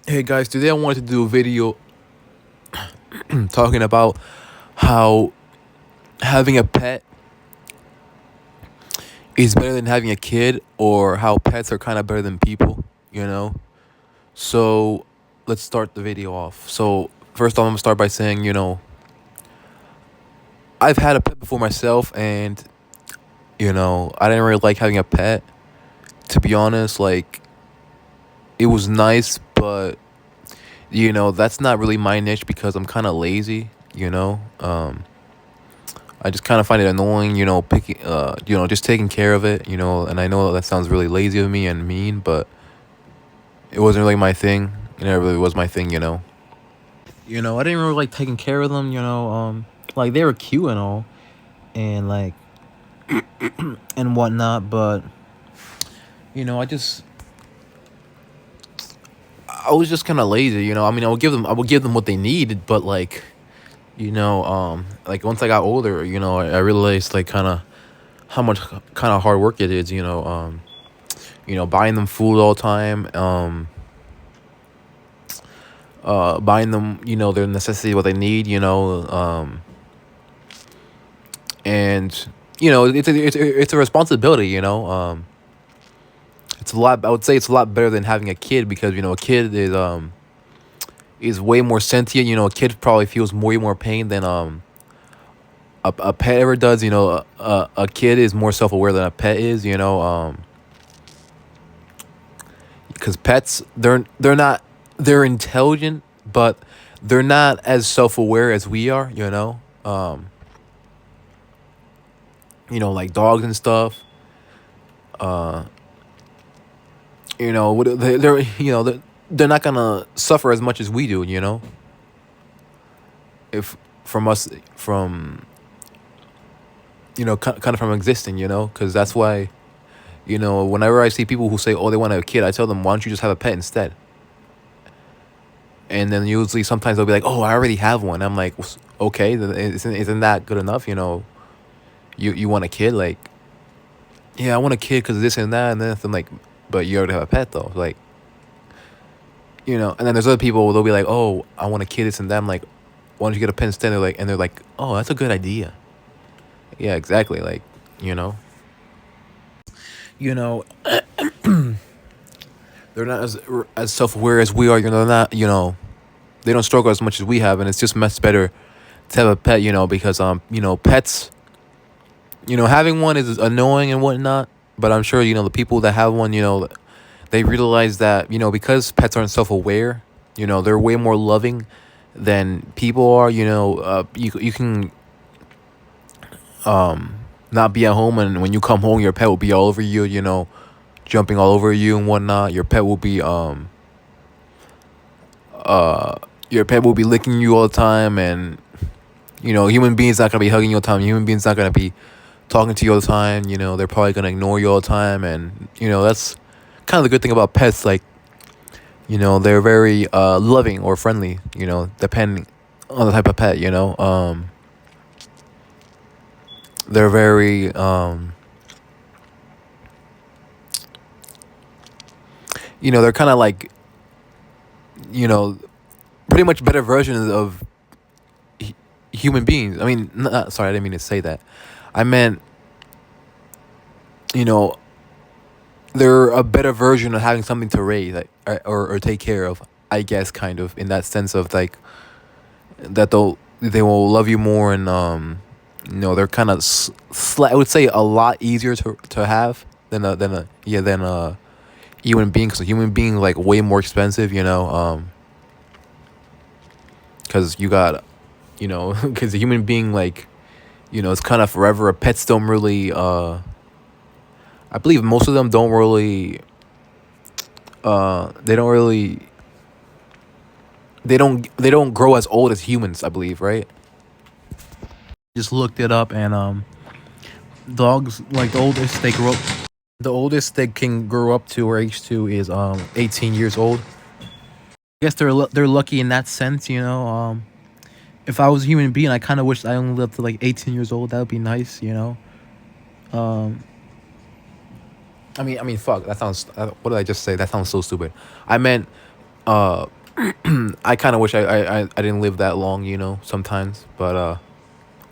Hey guys, today I wanted to do a video talking about how having a pet is better than having a kid, or how pets are kind of better than people, you know? So let's start the video off. So, first off, I'm gonna start by saying, I've had a pet before myself, and, I didn't really like having a pet. To be honest, like, it was nice, but, that's not really my niche because I'm kind of lazy, I just kind of find it annoying, picking, just taking care of it, and I know that sounds really lazy of me and mean, but it wasn't really my thing. It never really was my thing, I didn't really like taking care of them, like they were cute and all, and like, and whatnot, but, I was just kind of lazy, I mean, I would give them what they needed, but like once I got older, I realized like kind of how much kind of hard work it is, buying them food all the time, buying them, their necessity, what they need, and it's a responsibility, it's a lot. I would say it's a lot better than having a kid because a kid is way more sentient. A kid probably feels way more pain than a pet ever does. A kid is more self aware than a pet is. Because pets they're not, they're intelligent, but they're not as self aware as we are. Like dogs and stuff. Uh, they're they're not gonna suffer as much as we do. If from us from kind of from existing. Because that's why whenever I see people who say, oh, they want to have a kid, I tell them, why don't you just have a pet instead? And then usually sometimes they'll be like, oh, I already have one. I'm like, okay, then isn't that good enough? You want a kid, like, yeah, I want a kid because this and that, and then I'm like, but you already have a pet though, like, and then there's other people, they'll be like, oh, I want a kid, this and that. I'm like, why don't you get a pet instead? They're like, oh, that's a good idea. Yeah, exactly. Like, you know, you know, they're not as self aware as we are. They're not. They don't struggle as much as we have, and it's just much better to have a pet. Because pets. Having one is annoying and whatnot, but I'm sure the people that have one, they realize that because pets aren't self aware, they're way more loving than people are. You can not be at home, and when you come home, your pet will be all over you. Jumping all over you and whatnot. Your pet will be licking you all the time, and human beings not gonna be hugging you all the time. Human beings not gonna be talking to you all the time. They're probably gonna ignore you all the time, and that's kind of the good thing about pets. Like, they're very loving or friendly. Depending on the type of pet. They're very they're kind of like you know pretty much better versions of human beings. I mean, sorry, I didn't mean to say that. I meant, you know, they're a better version of having something to raise, like, or take care of. I guess, kind of in that sense of like that they will love you more, and they're kind of I would say a lot easier to have than a human being, because a human being like way more expensive. Because you got because a human being, like, it's kind of forever. Pets don't really I believe most of them don't really they don't really they don't grow as old as humans, I believe, right? Just looked it up, and dogs, like, the oldest they can grow up to, or age to, is 18 years old. I guess they're lucky in that sense. If I was a human being, I kind of wish I only lived to like 18 years old. That would be nice. Um, fuck. That sounds. What did I just say? That sounds so stupid. I meant, I kind of wish I didn't live that long, sometimes. But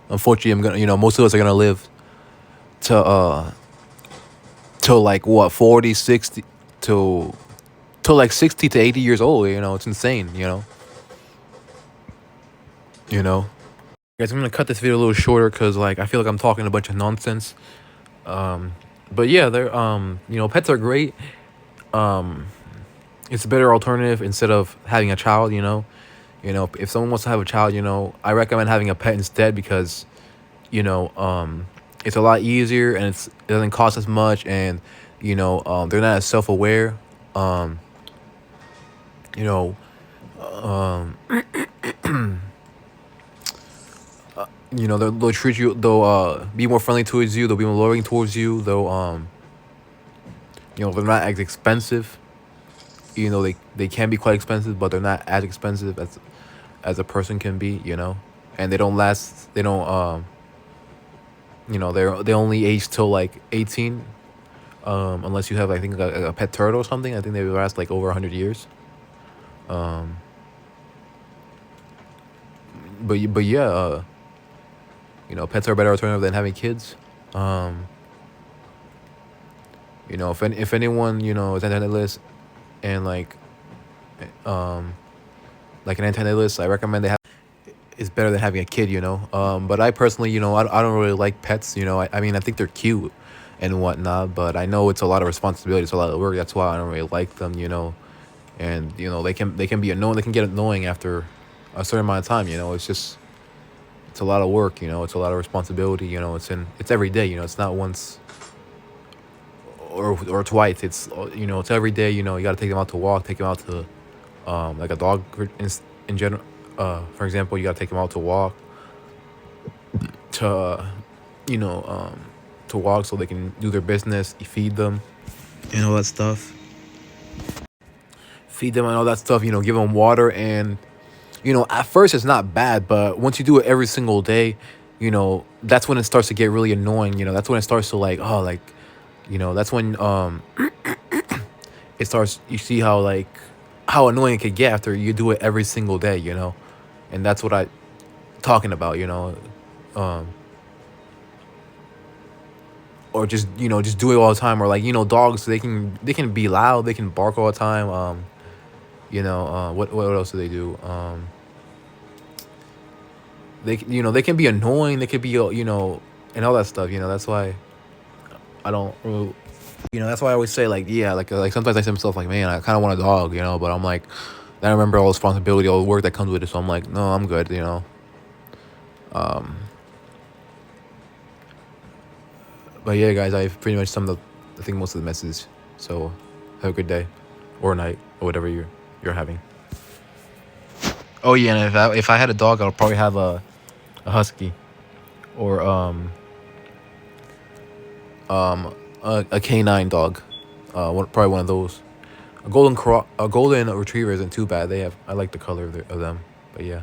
unfortunately, I'm gonna, most of us are gonna live to till like what 40, 60, to till like 60 to 80 years old. It's insane. You know. Guys, I'm gonna cut this video a little shorter because like I feel like I'm talking a bunch of nonsense. Um, but yeah, they're pets are great. Um, it's a better alternative instead of having a child. If someone wants to have a child, I recommend having a pet instead because it's a lot easier and it doesn't cost as much and they're not as self-aware. Um, you know, um, they'll treat you. They'll be more friendly towards you. They'll be more loving towards you. They'll they're not as expensive. They can be quite expensive, but they're not as expensive as a person can be. And they don't last. They don't they only age till like 18. Unless you have, I think, a pet turtle or something. I think they last like over 100 years. Um, but yeah, pets are a better alternative than having kids. Um, if anyone is anti-natalist and um like an anti-natalist, I recommend they have. It's better than having a kid. But I personally, I don't really like pets. I mean, I think they're cute and whatnot, but I know it's a lot of responsibility, it's a lot of work. That's why I don't really like them. And they can be annoying. They can get annoying after a certain amount of time. It's a lot of work. It's a lot of responsibility. It's every day. It's not once or twice. It's every day. You got to take them out to walk, take them out to like a dog in general. For example, you got to take them out to walk to you know to walk so they can do their business. You feed them and all that stuff. Feed them and all that stuff. Give them water and at first it's not bad, but once you do it every single day, that's when it starts to get really annoying. That's when it starts to like, oh, like, that's when it starts. You see how annoying it could get after you do it every single day. And that's what I talking about. Um, or just do it all the time. Or like dogs, they can be loud, they can bark all the time. What else do they do? They can be annoying. They could be and all that stuff. That's why I don't. That's why I always say like, yeah, like sometimes I say to myself like, man, I kind of want a dog. But I'm like, then I remember all the responsibility, all the work that comes with it. So I'm like, no, I'm good. Um, but yeah, guys, I've pretty much summed up I think most of the message. So have a good day, or night, or whatever you're having. Oh yeah, and if I had a dog, I'll probably have a husky, or a canine dog, probably one of those. A golden retriever isn't too bad. I like the color of them, but yeah.